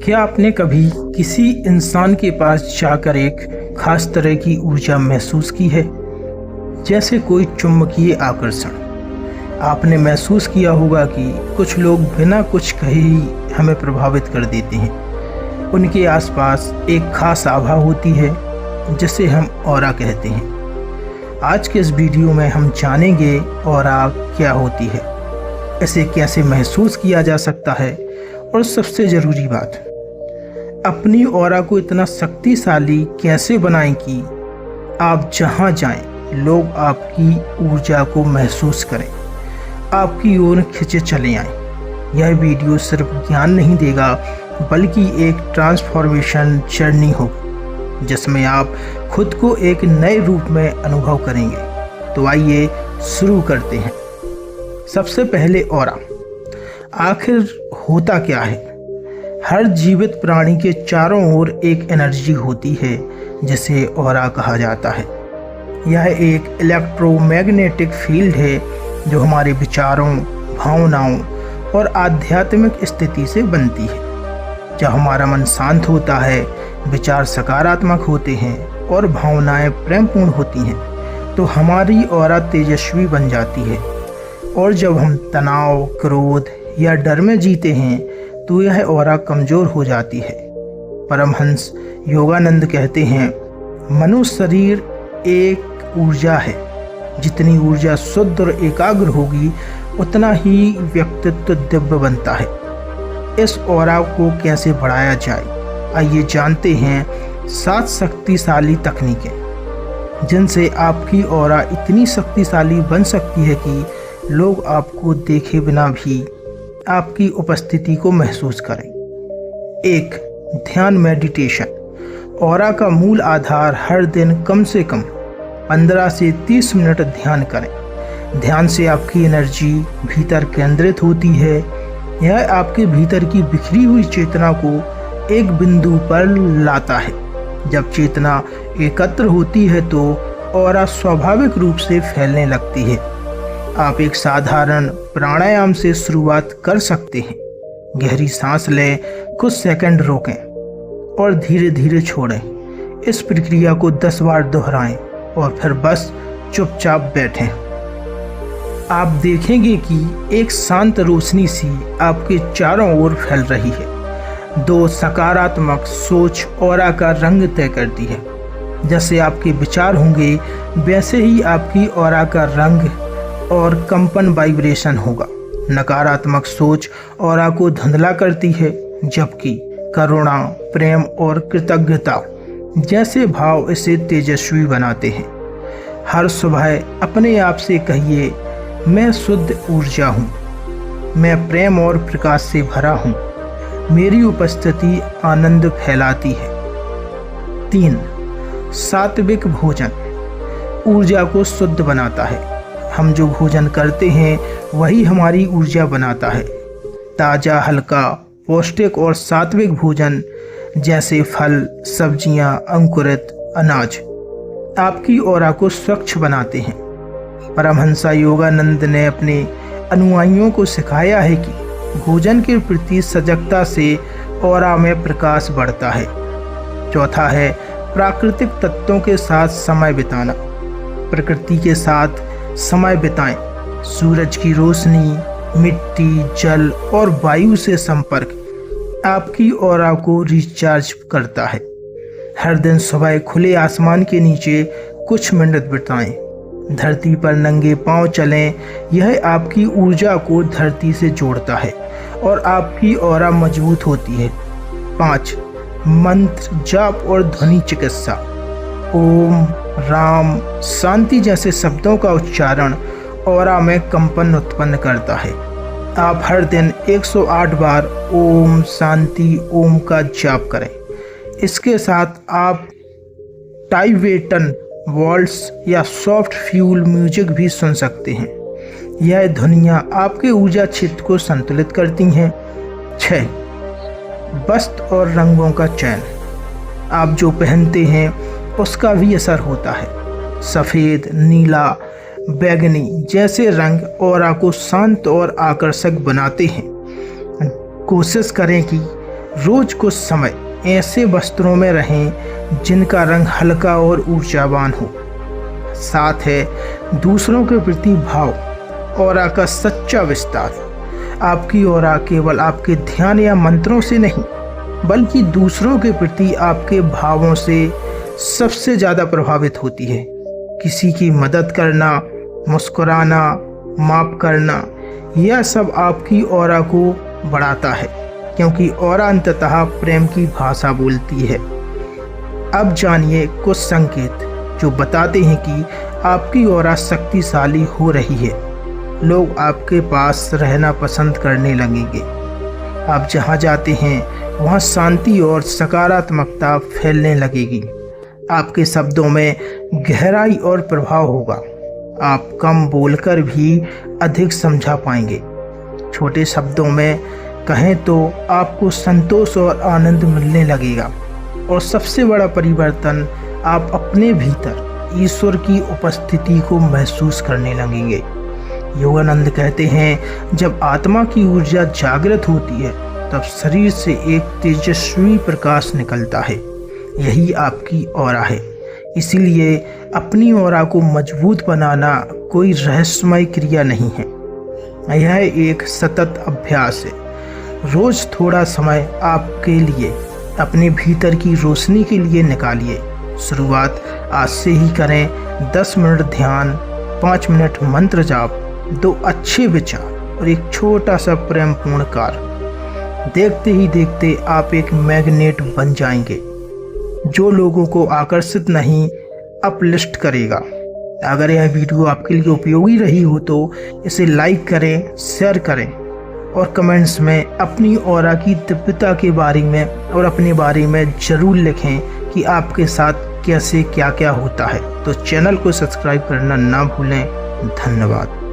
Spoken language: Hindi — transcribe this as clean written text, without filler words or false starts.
क्या आपने कभी किसी इंसान के पास जाकर एक खास तरह की ऊर्जा महसूस की है, जैसे कोई चुंबकीय आकर्षण? आपने महसूस किया होगा कि कुछ लोग बिना कुछ कहे ही हमें प्रभावित कर देते हैं। उनके आसपास एक खास आभा होती है जिसे हम ऑरा कहते हैं। आज के इस वीडियो में हम जानेंगे ऑरा क्या होती है, इसे कैसे महसूस किया जा सकता है और सबसे ज़रूरी बात, अपनी ऑरा को इतना शक्तिशाली कैसे बनाएं कि आप जहां जाएं लोग आपकी ऊर्जा को महसूस करें, आपकी ओर खिंचे चले आएं। यह वीडियो सिर्फ ज्ञान नहीं देगा बल्कि एक ट्रांसफॉर्मेशन जर्नी होगी जिसमें आप खुद को एक नए रूप में अनुभव करेंगे। तो आइए शुरू करते हैं। सबसे पहले ऑरा आखिर होता क्या है? हर जीवित प्राणी के चारों ओर एक एनर्जी होती है जिसे ऑरा कहा जाता है। यह एक इलेक्ट्रोमैग्नेटिक फील्ड है जो हमारे विचारों, भावनाओं और आध्यात्मिक स्थिति से बनती है। जब हमारा मन शांत होता है, विचार सकारात्मक होते हैं और भावनाएं प्रेमपूर्ण होती हैं, तो हमारी ऑरा तेजस्वी बन जाती है। और जब हम तनाव, क्रोध या डर में जीते हैं तो यह ऑरा कमज़ोर हो जाती है। परमहंस योगानंद कहते हैं, मनुष्य शरीर एक ऊर्जा है। जितनी ऊर्जा शुद्ध और एकाग्र होगी उतना ही व्यक्तित्व दिव्य बनता है। इस ऑरा को कैसे बढ़ाया जाए, आइए जानते हैं 7 शक्तिशाली तकनीकें जिनसे आपकी ऑरा इतनी शक्तिशाली बन सकती है कि लोग आपको देखे बिना भी आपकी उपस्थिति को महसूस करें। 1. ध्यान मेडिटेशन। ऑरा का मूल आधार हर दिन कम से कम 15 से 30 मिनट ध्यान करें। ध्यान से आपकी एनर्जी भीतर केंद्रित होती है। यह आपके भीतर की बिखरी हुई चेतना को एक बिंदु पर लाता है। जब चेतना एकत्र होती है तो ऑरा स्वाभाविक रूप से फैलने लगती है। आप एक साधारण प्राणायाम से शुरुआत कर सकते हैं। गहरी सांस लें, कुछ सेकंड रोकें और धीरे धीरे छोड़ें। इस प्रक्रिया को 10 बार दोहराएं और फिर बस चुपचाप बैठें। आप देखेंगे कि एक शांत रोशनी सी आपके चारों ओर फैल रही है। 2. सकारात्मक सोच ऑरा का रंग तय करती है। जैसे आपके विचार होंगे वैसे ही आपकी ऑरा का रंग और कंपन वाइब्रेशन होगा। नकारात्मक सोच ऑरा को धुंधला करती है, जबकि करुणा, प्रेम और कृतज्ञता जैसे भाव इसे तेजस्वी बनाते हैं। हर सुबह अपने आप से कहिए, मैं शुद्ध ऊर्जा हूँ, मैं प्रेम और प्रकाश से भरा हूँ, मेरी उपस्थिति आनंद फैलाती है। 3. सात्विक भोजन ऊर्जा को शुद्ध बनाता है। हम जो भोजन करते हैं वही हमारी ऊर्जा बनाता है। ताज़ा, हल्का, पौष्टिक और सात्विक भोजन जैसे फल, सब्जियां, अंकुरित अनाज आपकी ऑरा को स्वच्छ बनाते हैं। परमहंस योगानंद ने अपने अनुयायियों को सिखाया है कि भोजन के प्रति सजगता से ऑरा में प्रकाश बढ़ता है। 4. है प्राकृतिक तत्वों के साथ समय बिताना। प्रकृति के साथ समय बिताएं। सूरज की रोशनी, मिट्टी, जल और वायु से संपर्क आपकी ऑरा को रिचार्ज करता है। हर दिन सुबह खुले आसमान के नीचे कुछ मिनट बिताएं। धरती पर नंगे पांव चलें। यह आपकी ऊर्जा को धरती से जोड़ता है और आपकी ऑरा मजबूत होती है। 5. मंत्र, जाप और ध्वनि चिकित्सा। ओम, राम, शांति जैसे शब्दों का उच्चारण ऑरा में कंपन उत्पन्न करता है। आप हर दिन 108 बार ओम शांति ओम का जाप करें। इसके साथ आप टाइबेटन वॉल्स या सॉफ्ट फ्यूल म्यूजिक भी सुन सकते हैं। यह ध्वनियाँ आपके ऊर्जा क्षेत्र को संतुलित करती हैं। 6. वस्त्र और रंगों का चयन। आप जो पहनते हैं उसका भी असर होता है। सफ़ेद, नीला, बैगनी जैसे रंग ऑरा को शांत और आकर्षक बनाते हैं। कोशिश करें कि रोज कुछ समय ऐसे वस्त्रों में रहें जिनका रंग हल्का और ऊर्जावान हो। साथ है दूसरों के प्रति भाव, ऑरा का सच्चा विस्तार। आपकी ऑरा केवल आपके ध्यान या मंत्रों से नहीं, बल्कि दूसरों के प्रति आपके भावों से सबसे ज़्यादा प्रभावित होती है। किसी की मदद करना, मुस्कुराना, माफ करना, यह सब आपकी ऑरा को बढ़ाता है, क्योंकि ऑरा अंततः प्रेम की भाषा बोलती है। अब जानिए कुछ संकेत जो बताते हैं कि आपकी ऑरा शक्तिशाली हो रही है। लोग आपके पास रहना पसंद करने लगेंगे। आप जहां जाते हैं वहां शांति और सकारात्मकता फैलने लगेगी। आपके शब्दों में गहराई और प्रभाव होगा। आप कम बोलकर भी अधिक समझा पाएंगे। छोटे शब्दों में कहें तो आपको संतोष और आनंद मिलने लगेगा। और सबसे बड़ा परिवर्तन, आप अपने भीतर ईश्वर की उपस्थिति को महसूस करने लगेंगे। योगानंद कहते हैं, जब आत्मा की ऊर्जा जागृत होती है तब शरीर से एक तेजस्वी प्रकाश निकलता है। यही आपकी ऑरा है। इसीलिए अपनी ऑरा को मजबूत बनाना कोई रहस्यमय क्रिया नहीं है, यह एक सतत अभ्यास है। रोज थोड़ा समय आपके लिए, अपने भीतर की रोशनी के लिए निकालिए। शुरुआत आज से ही करें। 10 मिनट ध्यान, 5 मिनट मंत्र जाप, 2 अच्छे विचार और एक छोटा सा प्रेमपूर्ण कार्य। देखते ही देखते आप एक मैग्नेट बन जाएंगे जो लोगों को आकर्षित नहीं, अपलिफ्ट करेगा। अगर यह वीडियो आपके लिए उपयोगी रही हो तो इसे लाइक करें, शेयर करें और कमेंट्स में अपनी ऑरा की दिव्यता के बारे में और अपने बारे में ज़रूर लिखें कि आपके साथ कैसे क्या क्या होता है। तो चैनल को सब्सक्राइब करना ना भूलें। धन्यवाद।